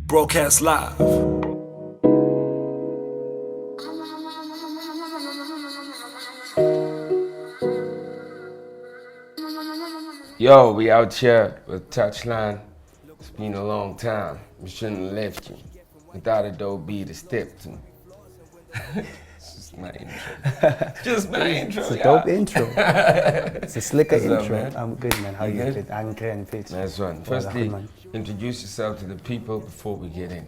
Broadcast live. Yo, we out here with Touchline. It's been a long time. We shouldn't have left you without a dope beat to step to. It's just my intro. Just my intro. It's a dope intro. It's a slicker What's up, intro. man? I'm good, man. How You you good? good? I'm great, fit. Nice one. Firstly, introduce yourself to the people before we get in.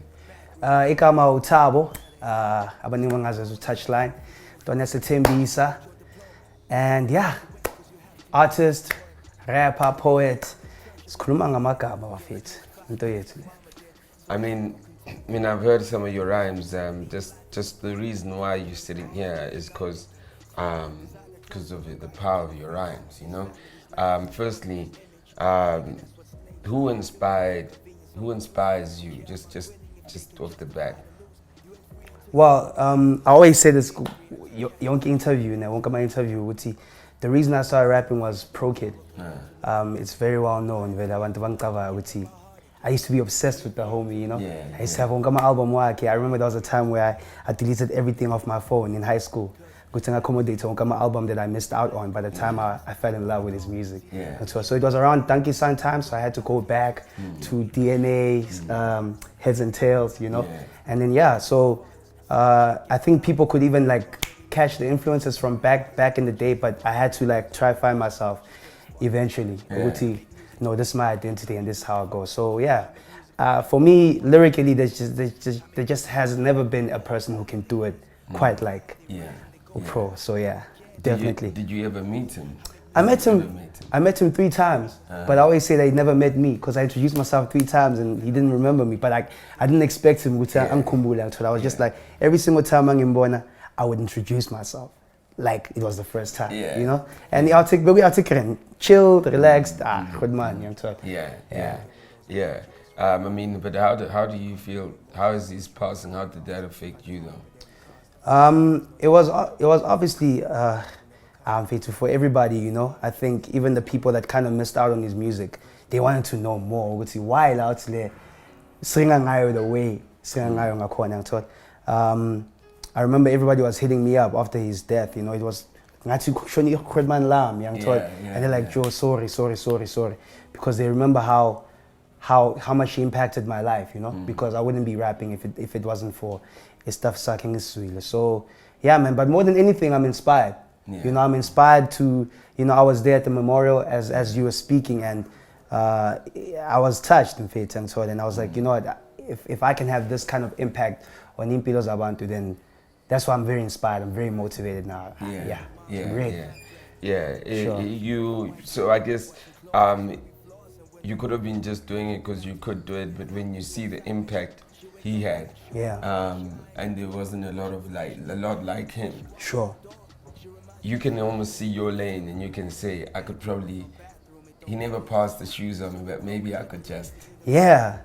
Igama uThabo, abaningi bangazazi Touchline. Dona Sethembisa. And yeah, artist, rapper, poet. Sikhuluma ngamagama bafethu. Into yethu. I mean, I've heard some of your rhymes. Just the reason why you're sitting here is because of the power of your rhymes. You know. Firstly, who inspires you? Just off the bat. Well, I always say this, young interview, my interview, the reason I started rapping was Pro Kid. It's very well known. I used to be obsessed with the homie, you know. I used to have my album. I remember there was a time where I deleted everything off my phone in high school. Good to accommodate my album that I missed out on by the time I fell in love with his music. And so it was around Donkey Sign time, so I had to go back to DNA, Heads and Tails, you know. And then so I think people could even like catch the influences from back in the day, but I had to like try find myself eventually. No, this is my identity and this is how it goes. So for me, lyrically, there just has never been a person who can do it quite like Pro. So definitely. Did you ever meet him? I met him 3 times, but I always say that he never met me because I introduced myself 3 times and he didn't remember me. But I didn't expect him to I was just like, every single time I would introduce myself like it was the first time, you know? And the articulate, chilled, relaxed, good man, I'm talking. I mean, but how do you feel? How is his passing? How did that affect you though? It was obviously for everybody, you know. I think even the people that kind of missed out on his music, they wanted to know more. Why out there, the way, I remember everybody was hitting me up after his death. You know, it was and they're like, Joe, sorry, because they remember how much he impacted my life. You know, because I wouldn't be rapping if it wasn't for his stuff sucking his sweet. So man. But more than anything, I'm inspired. You know, I'm inspired to. You know, I was there at the memorial as you were speaking, and I was touched in faith and so. And I was like, you know what, if I can have this kind of impact on Impilos Abantu, then that's why I'm very inspired. I'm very motivated now. So I guess you could have been just doing it because you could do it, but when you see the impact he had, and there wasn't a lot like him. Sure. You can almost see your lane, and you can say, he never passed the shoes on me, but maybe I could just. You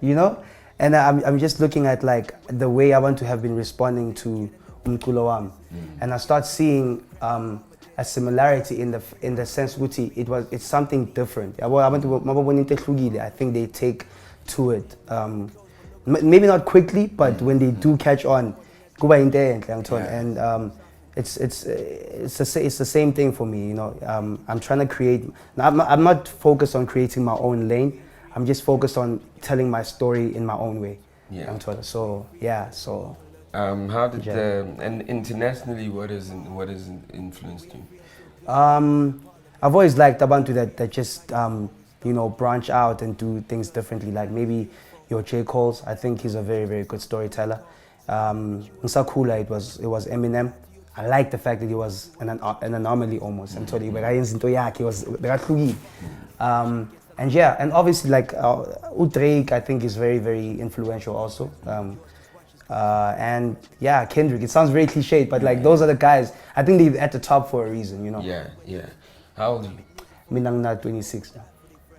know. And I'm just looking at like the way I want to have been responding to Umculo Wami. And I start seeing a similarity in the sense it's something different. I think they take to it maybe not quickly, but when they do catch on, and it's the same thing for me, you know. I'm trying to create. I'm not focused on creating my own lane. I'm just focused on telling my story in my own way. So. How did and internationally, what has influenced you? I've always liked Abantu that just you know, branch out and do things differently. Like maybe your J. Cole's. I think he's a very, very good storyteller. Nsakula, it was Eminem. I like the fact that he was an anomaly almost. He was and obviously like Drake, I think is very, very influential also. And Kendrick. It sounds very cliched, but like those are the guys. I think they're at the top for a reason, you know. How old are you? I'm not 26 now.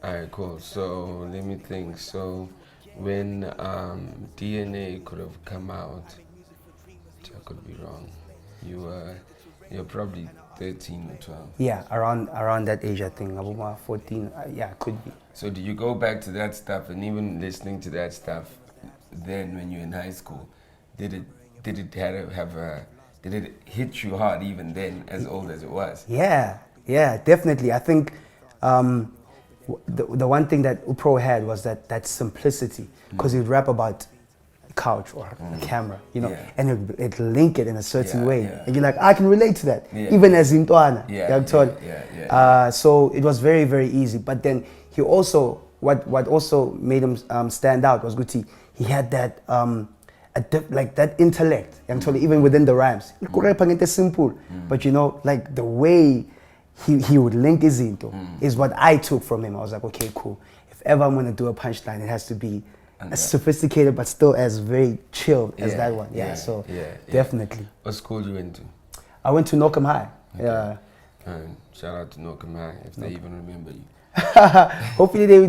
Alright, cool. So let me think. So when DNA could have come out, I could be wrong. You're probably 13 or 12. Yeah, around that age, I think. About 14, could be. So do you go back to that stuff, and even listening to that stuff, then when you're in high school? Did it hit you hard even then, as old as it was? Yeah, definitely. I think the one thing that Upro had was that simplicity, because he'd rap about a couch or a camera, you know, and it'd link it in a certain way, and you're like, I can relate to that, even as Intwana. So it was very, very easy. But then he also, what also made him stand out was Guti. He had that like that intellect, actually, even within the rhymes. Simple, but you know, like the way he would link his into is what I took from him. I was like, okay, cool. If ever I'm gonna do a punchline, it has to be as sophisticated but still as very chill as that one. So definitely. What school you went to? I went to Norcom High. Okay. Yeah. Shout out to Norcom High if they even remember you. hopefully they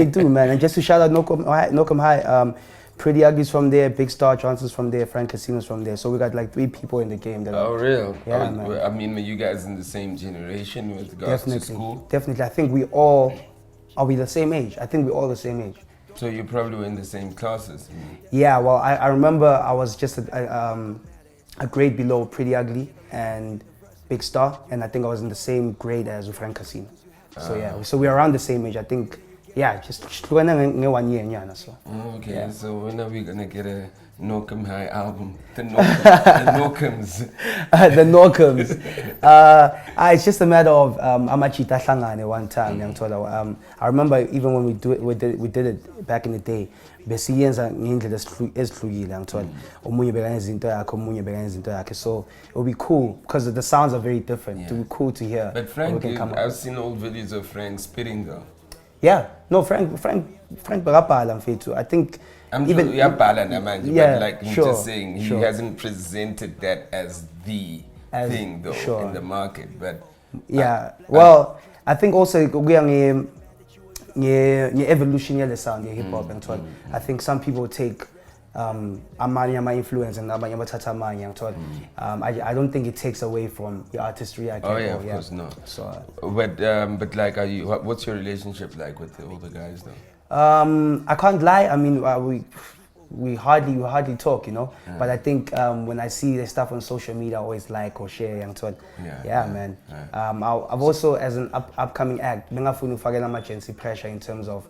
do, man. And just to shout out Norcom High, Pretty Ugly's from there, Big Star Johnson's from there, Frank Casino's from there. So we got like 3 people in the game. That real? Yeah, man. I mean, were you guys in the same generation with regards to school? Definitely. I think we all, are we the same age? I think we're all the same age. So you probably were in the same classes? Yeah, well, I remember I was just a grade below Pretty Ugly and Big Star, and I think I was in the same grade as Frank Casino. So yeah, so we're around the same age. I think, yeah, just 1 year. So. Okay, yeah. So when are we gonna get a Norcom High album? The Norcoms. The Norcoms. It's just a matter of amachita hlangane one time. I remember even when we did it back in the day. Besiyenza ngendlela ezihlukile ngithola omunye beka izinto yakhe omunye beka izinto yakhe, so it would be cool because the sounds are very different. It would be cool to hear. But Frank, I've seen old videos of Frank spitting though. Yeah, no, Frank Bagapala mfethu. I think even but like I'm just saying he hasn't presented that as the thing though in the market. But well, I think also we are evolution of the sound, hip hop and so I think some people take amanye influence and abanye bathatha amanye ngithola. I don't think it takes away from your artistry. Of course not. So but like, what's your relationship like with all the guys though? I can't lie. I mean, we hardly talk, you know. But I think when I see the stuff on social media, I always like or share and so man. I've also, as an upcoming act, emergency pressure in terms of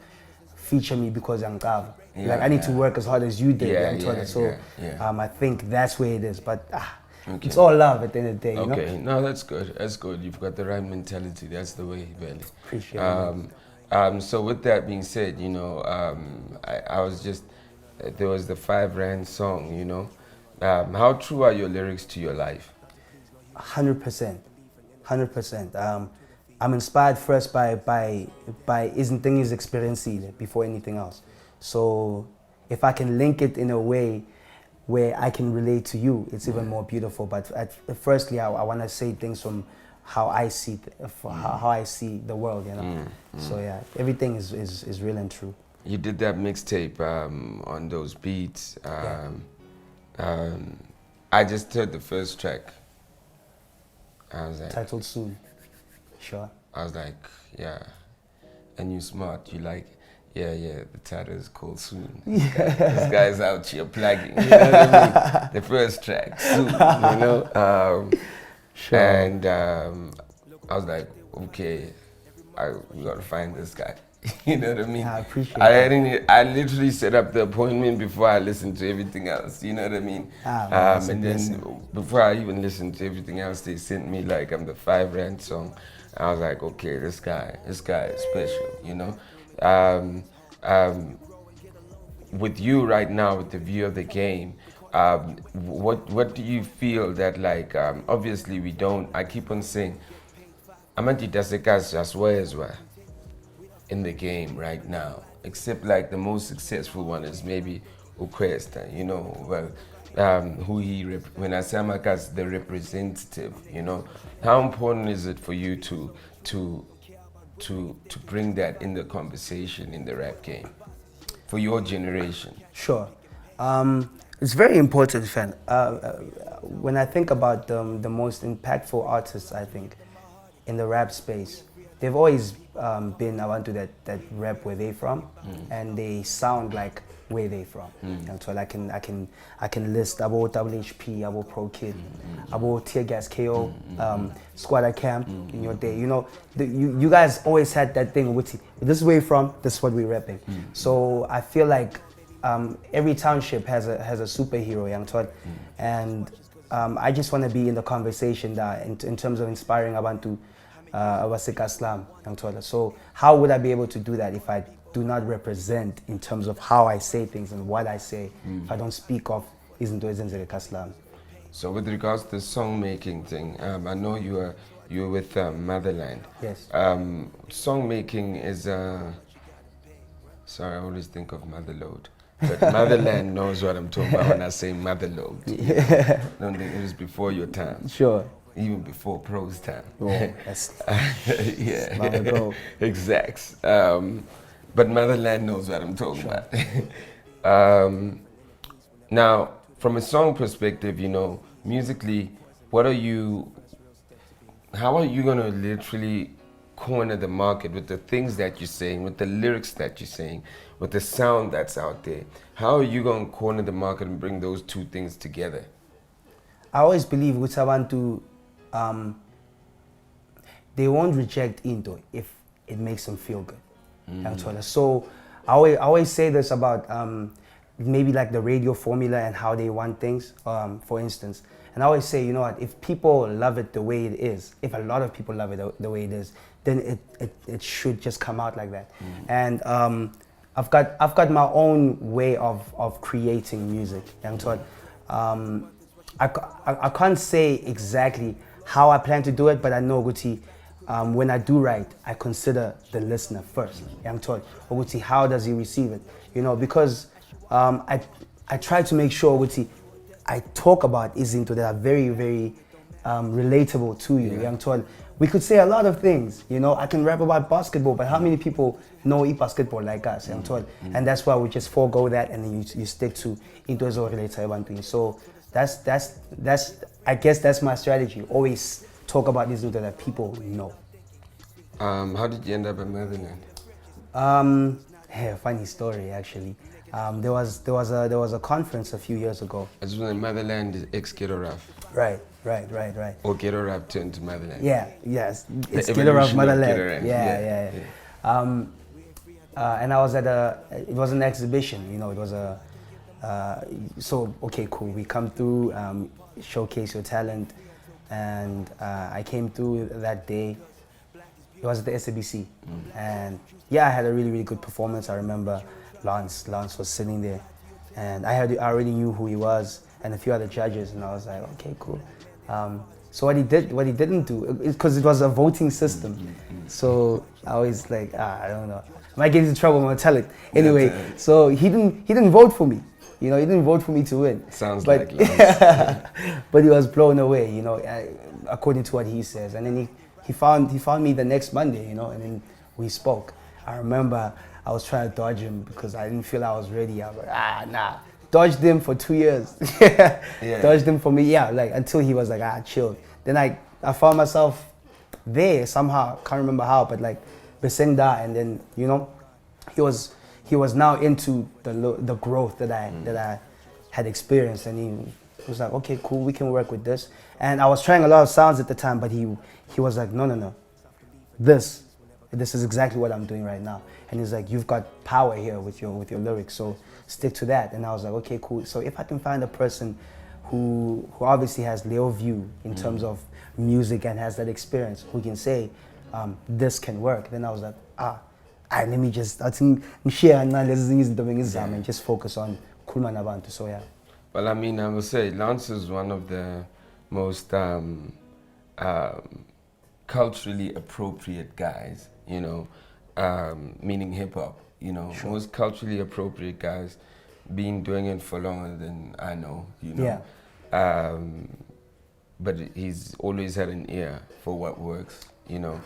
feature me because I'm cover. Like I need to work as hard as you did. I think that's where it is. But it's all love at the end of the day. Okay, you know? No, that's good. That's good. You've got the right mentality. That's the way, really. Appreciate it. So with that being said, you know, I was just, there was the 5 Rand song, you know. How true are your lyrics to your life? 100%. 100%. I'm inspired first by isn't things experiencing before anything else. So if I can link it in a way where I can relate to you, it's even more beautiful. But firstly, I want to say things from how I see how I see the world, you know. So yeah, everything is real and true. You did that mixtape on those beats. I just heard the first track. I was like, titled Soon. Sure. I was like, yeah. And you smart. You like, yeah. The title is called Soon. This guy's out here plugging. You know what I mean? The first track, Soon. You know. Sure. And I was like, okay, we gotta find this guy. You know what I mean? I appreciate it. I literally set up the appointment before I listened to everything else. You know what I mean? And then before I even listened to everything else, they sent me like the 5 Rand song. I was like, okay, this guy is special. You know. With you right now, with the view of the game, what do you feel that like? Obviously, we don't. I keep on saying, Amanti Dasekas just as well. In the game right now, except like the most successful one is maybe Ukwesta, you know, who when I say Amakas, the representative, you know. How important is it for you to bring that in the conversation in the rap game for your generation? Sure. It's very important, Fan. When I think about the most impactful artists, I think, in the rap space, they've always been around to that rap where they from, and they sound like where they from. So I can list abo WHP, abo Pro Kid, abo Tear Gas KO, Squatter Camp in your day. You know, you guys always had that thing with this is where you from, this is what we're rapping. So I feel like every township has a superhero, Young Todd, and I just want to be in the conversation that in terms of inspiring Abantu Awasika Slam, Young Todd. So how would I be able to do that if I do not represent in terms of how I say things and what I say, if I don't speak of Izinto Ezenzeka Slam? So with regards to the song making thing, I know you were with Motherland. Yes. Song making is sorry, I always think of Motherload. But Motherland knows what I'm talking about when I say Motherload. Yeah. I don't think it was before your time. Sure. Even before Pro's time. Oh, that's yeah. my bro. Exact. But Motherland knows what I'm talking about. Now, from a song perspective, you know, musically, how are you gonna literally corner the market with the things that you're saying, with the lyrics that you're saying, with the sound that's out there? How are you gonna corner the market and bring those two things together? I always believe with Abantu, they won't reject Into if it makes them feel good. So I always say this about maybe like the radio formula and how they want things, for instance. And I always say, you know what, if people love it the way it is, if a lot of people love it the way it is, then it should just come out like that. And I've got my own way of creating music. I can't say exactly how I plan to do it, but I know Guti, when I do write, I consider the listener first. Young Todd, Guti, how does he receive it? You know, because I try to make sure Guti, I talk about Izinto that are very, very relatable to you, Young Todd. We could say a lot of things, you know. I can rap about basketball, but how many people know basketball like us, Young Todd? And that's why we just forego that, and then you stick to into related. So that's I guess that's my strategy. Always talk about these that people know. How did you end up at Motherland? Funny story actually. There was a conference a few years ago. It's when Motherland is ex-Ghetto Rap. Right. Or Ghetto Rap turned to Motherland. Yes. It's The Ghetto Rap evolution of Motherland. Ghetto Rap. Yeah. And I was at it was an exhibition, you know, it was so okay, cool. We come through, showcase your talent, and I came through that day. It was at the SABC, and I had a really, really good performance. I remember Lance was sitting there, and I already knew who he was, and a few other judges, and I was like, okay, cool. So what he didn't do, because it was a voting system, so I was like, I don't know, I might get into trouble when I tell it. Anyway, so he didn't vote for me. You know, he didn't vote for me to win. Sounds like Lance. But he was blown away, you know, according to what he says. And then he found me the next Monday, you know, and then we spoke. I remember I was trying to dodge him because I didn't feel I was ready. I was like, nah. Dodged him for 2 years. Dodged him for me, like until he was like, chill. Then I found myself there somehow, can't remember how, but like Besenga, and then, you know, he was now into the growth that I had experienced, and he was like, okay, cool, we can work with this. And I was trying a lot of sounds at the time, but he was like, no, this is exactly what I'm doing right now. And he's like, you've got power here with your lyrics, so stick to that. And I was like, okay, cool. So if I can find a person who obviously has Leo view in terms of music and has that experience, who can say this can work, then I was like, let me just, I think, share and just focus on Kulman Abantu. So yeah. Well, I mean, I would say Lance is one of the most culturally appropriate guys, you know, meaning hip hop, you know, most culturally appropriate guys, been doing it for longer than I know, you know. But he's always had an ear for what works, you know.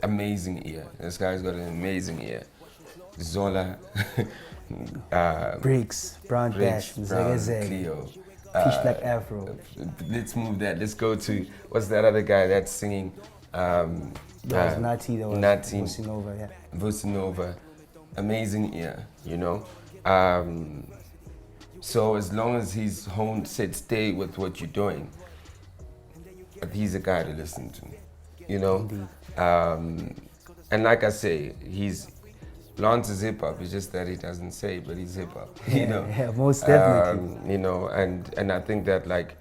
Amazing ear. This guy's got an amazing ear. Zola, Briggs, Brown Dash, Cleo. Pitch Black Afro. Let's move that. Let's go to, what's that other guy that's singing? There was Nati, there was Nati. Vusinova, Vusinova. amazing ear, you know. Um, so as long as he's said stay with what you're doing, he's a guy to listen to, you know. Indeed. Um, and like I say, Lance is hip hop. It's just that he doesn't say, but he's hip hop, you know. Yeah, most definitely. You know, and I think that like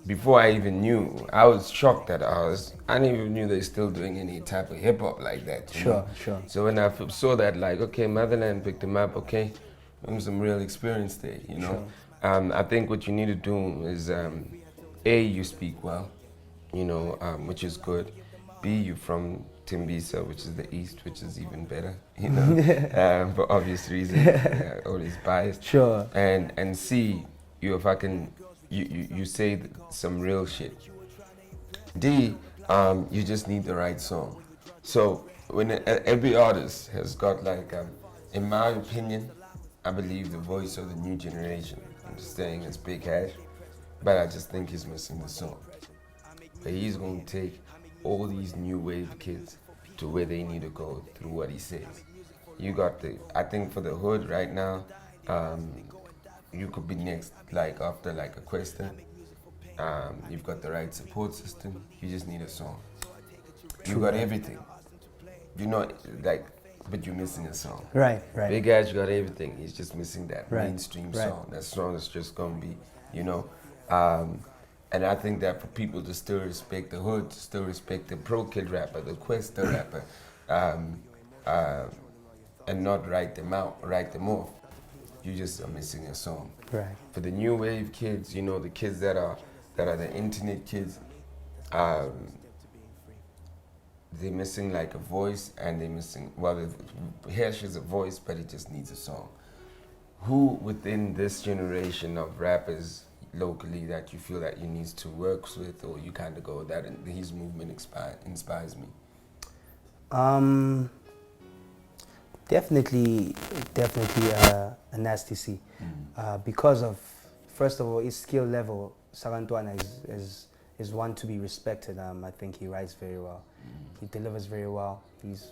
before I even knew, I was shocked that I didn't even knew they're still doing any type of hip hop like that. You know? Sure. So when I saw that, like, okay, Motherland picked them up, okay, some real experience there, you know. I think what you need to do is, you speak well, you know, which is good. B, you from Timbisa, which is the east, which is even better, you know, for obvious reasons, always biased. Sure. And C, you say some real shit. D, you just need the right song. So when every artist has got like, in my opinion, I believe the voice of the new generation. I'm just saying it's Big Hash, but I just think he's missing the song. But he's going to take all these new wave kids to where they need to go through what he says. I think for the hood right now, you could be next, like after like a question. You've got the right support system. You just need a song. You got everything. You know, like, but you're missing a song. Right. Big Ash got everything. He's just missing that Right, mainstream right. song. That song is just gonna be, you know. And I think that for people to still respect the hood, to still respect the pro kid rapper, the Questa rapper, and not write them off, you just are missing a song. Right. For the new wave kids, you know, the kids that are the internet kids, they're missing like a voice, and they're missing, Hash is a voice, but it just needs a song. Who within this generation of rappers locally that you feel that you need to work with, or you kind of go that his movement inspires me? Definitely a Nasty C. Because of, first of all, his skill level, Sarantwana is one to be respected. I think he writes very well. He delivers very well. He's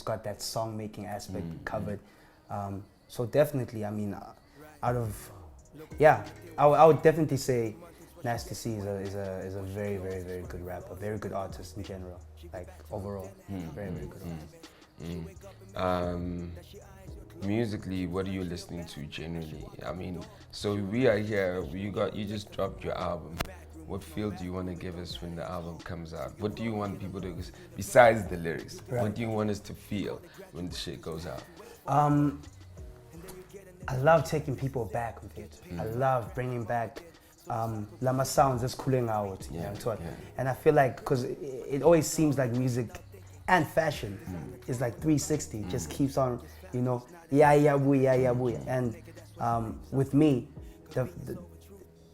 got that song making aspect covered. So definitely, I mean, I would definitely say Nasty C is a very, very, very good rapper, very good artist in general, like overall, very, very good artist. Musically, what are you listening to generally? I mean, so we are here. You just dropped your album. What feel do you want to give us when the album comes out? What do you want people to, besides the lyrics, what do you want us to feel when the shit goes out? I love taking people back with it. I love bringing back Lama sounds that's cooling out. And I feel like, because it always seems like music and fashion is like 360. It just keeps on, you know, yeah, boo. And with me,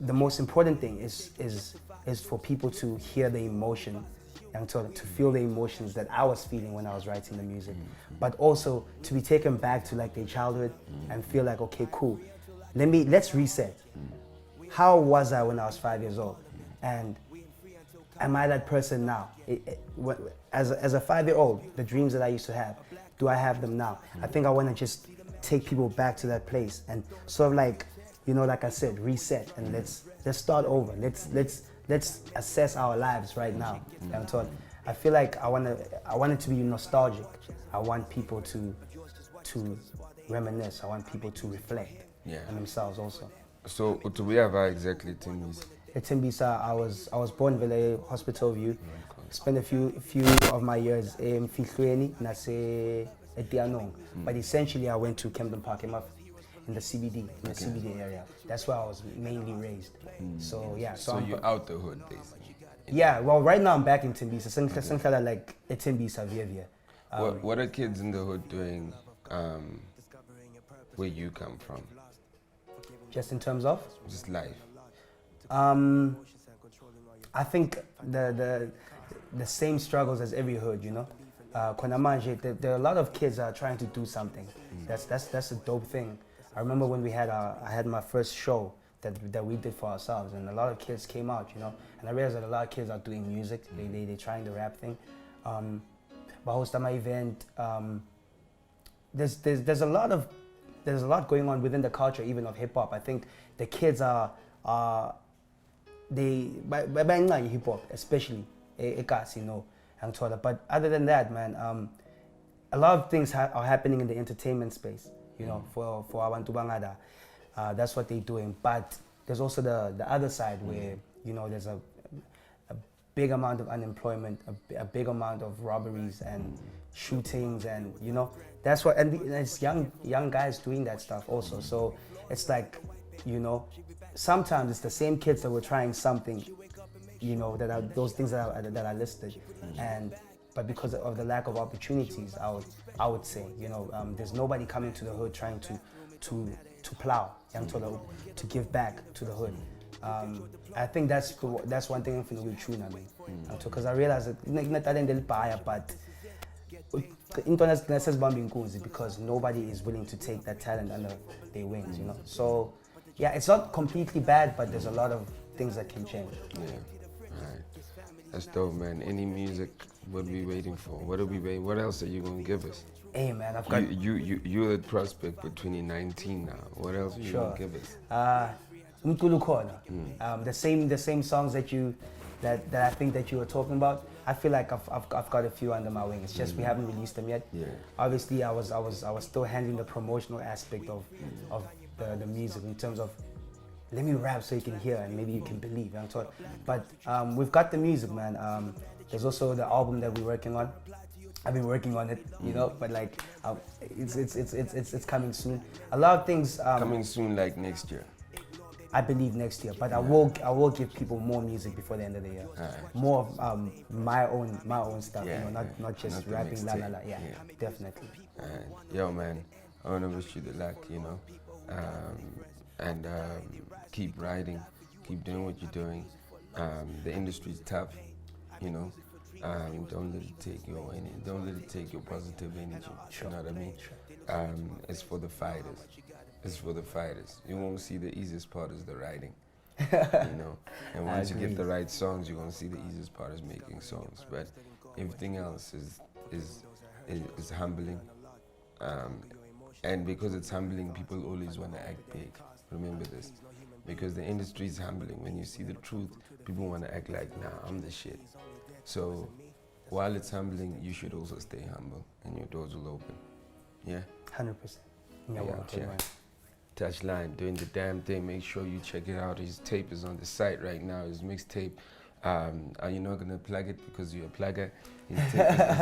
the most important thing is for people to hear the emotion and to feel the emotions that I was feeling when I was writing the music, but also to be taken back to like their childhood and feel like, okay, cool, let's reset. How was I when I was 5 years old, and am I that person now? As a 5-year-old, the dreams that I used to have, do I have them now? I think I want to just take people back to that place and sort of like, you know, like I said, reset, and let's start over. Let's assess our lives right now. I feel like I want it to be nostalgic. I want people to reminisce. I want people to reflect on themselves also. So we have exactly Timbisa. At Timbisa, I was born in Vele Hospital View. Spent a few of my years in Fihlweni, Nase Etianong. But essentially, I went to Camden Park in the CBD, CBD area. That's where I was mainly raised. So yeah. So you're out the hood, basically. Yeah. Well, right now I'm back in Timbisa. Something like a Timbisa Via. What are kids in the hood doing where you come from? Just in terms of? Just life. I think the same struggles as every hood, you know. There are a lot of kids that are trying to do something. That's a dope thing. I remember when I had my first show that we did for ourselves, and a lot of kids came out, you know. And I realized that a lot of kids are doing music. They trying the rap thing. But host my event, there's a lot going on within the culture even of hip hop. I think the kids are they by hip hop especially you know, but other than that, man, a lot of things are happening in the entertainment space, you know, for abantu bangada. That's what they're doing, but there's also the other side where, you know, there's a big amount of unemployment, a big amount of robberies and shootings, and you know, that's what, and it's young guys doing that stuff also. So it's like, you know, sometimes it's the same kids that were trying something, you know, that are those things that are listed, and but because of the lack of opportunities, I would say, you know, there's nobody coming to the hood trying to plow and to give back to the hood. I think that's one thing I'm feeling with tune, I mean, because I realize that not they'll buy, but because nobody is willing to take that talent under their wings, you know. So yeah, it's not completely bad, but there's a lot of things that can change. Yeah, alright. That's dope, man. Any music? What are we waiting for? What are we waiting? What else are you gonna give us? Hey man, I've got you're the prospect for 2019 now. What else are you gonna give us? The same songs that I think that you were talking about. I feel like I've got a few under my wing. It's just we haven't released them yet. Yeah. Obviously, I was still handling the promotional aspect of the music in terms of, let me rap so you can hear and maybe you can believe. But we've got the music, man. There's also the album that we're working on. I've been working on it, you know, but like it's coming soon. A lot of things coming soon, like next year. I believe next year, but I will give people more music before the end of the year. Right. More of my own stuff, Yeah, you know, not just not rapping la la la. Yeah, definitely. Yo, man, I wanna wish you the luck, you know, and keep writing, keep doing what you're doing. The industry's tough, you know. Don't let it take your energy. Don't let it take your positive energy. Sure. You know what I mean? It's for the fighters. It's for the fighters. You won't see the easiest part is the writing, you know. And once you get the right songs, you're gonna see the easiest part is making songs. But everything else is humbling. And because it's humbling, people always want to act big. Remember this, because the industry is humbling. When you see the truth, people want to act like, nah, I'm the shit. So while it's humbling, you should also stay humble, and your doors will open. Yeah. 100%. Yeah. Touchline, doing the damn thing. Make sure you check it out. His tape is on the site right now. His mixtape. Are you not gonna plug it because you're a plugger? His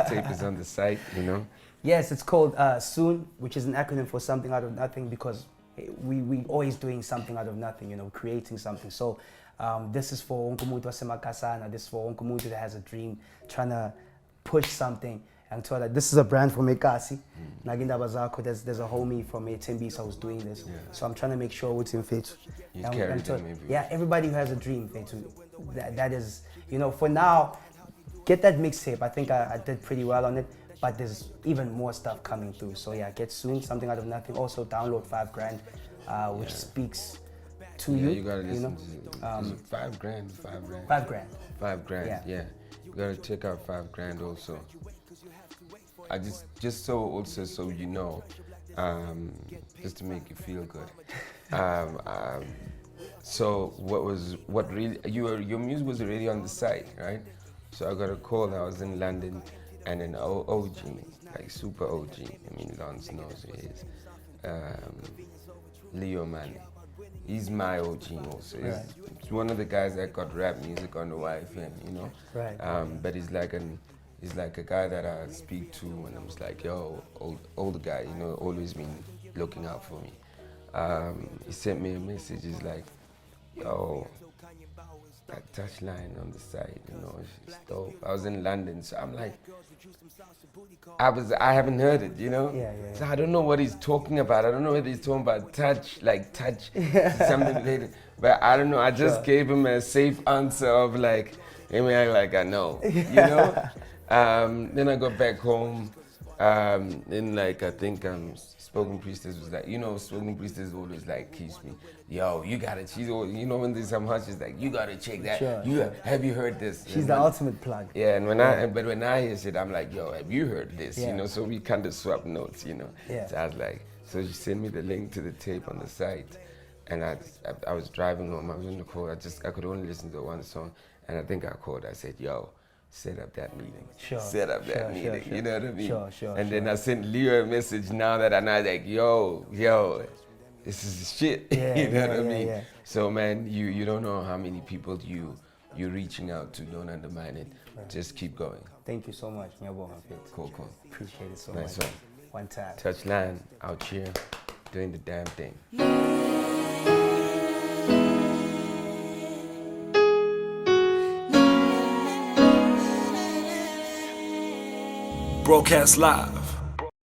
tape is on the site. You know. Yes, it's called Soon, which is an acronym for something out of nothing, because we always doing something out of nothing. You know, creating something. So this is for Onkumuntu Wasemakasana. This is for Onkumuntu that has a dream, trying to push something. And told her, this is a brand from Ekasi. Naginda Bazako, there's a homie from Timbisa who's doing this. Yeah. So I'm trying to make sure what's in fit. Yeah, everybody who has a dream, that is, you know, for now, get that mixtape. I think I did pretty well on it, but there's even more stuff coming through. So yeah, get Soon, something out of nothing. Also download 5 grand, which speaks to you. You gotta listen to it. 5 grand. 5 grand. 5 grand, yeah. You gotta check out 5 grand also. I just so you know, just to make you feel good. So your music was already on the site, right? So I got a call. I was in London, and an OG, like super OG. I mean, Lance knows who he is. Leo Mane. He's my OG also. He's one of the guys that got rap music on the YFM, you know. Right. But he's like a guy that I speak to, and I'm just like, yo, older guy, you know, always been looking out for me. He sent me a message. He's like, yo, that Touchline on the site, you know, it's dope. I was in London, so I'm like, I haven't heard it, you know? Yeah. So I don't know what he's talking about. I don't know whether he's talking about touch, something related. But I don't know, I just gave him a safe answer of like, I mean, like I know, you know? Then I got back home, then like I think Spoken Priestess was like, Spoken Priestess always like keeps me, yo, you gotta, she's always, when there's some hush, she's like, you gotta check that. Sure. Have you heard this? She's the ultimate plug. Yeah, and when I hear shit, I'm like, yo, have you heard this? So we kind of swap notes, Yeah. So I was like, so she sent me the link to the tape on the site, and I was driving home, I was in the car, I could only listen to one song, and I think I called, I said, yo, set up that meeting. Set up that meeting. Sure. You know what I mean? Sure. And then I sent Leo a message now that I know, like, yo, this is shit. You know what I mean? Yeah. So man, you don't know how many people you're reaching out to. Don't undermine it. Right. Just keep going. Thank you so much. Cool. Appreciate it so Nice much. one. One time. Touchline out here, doing the damn thing. Broadcast live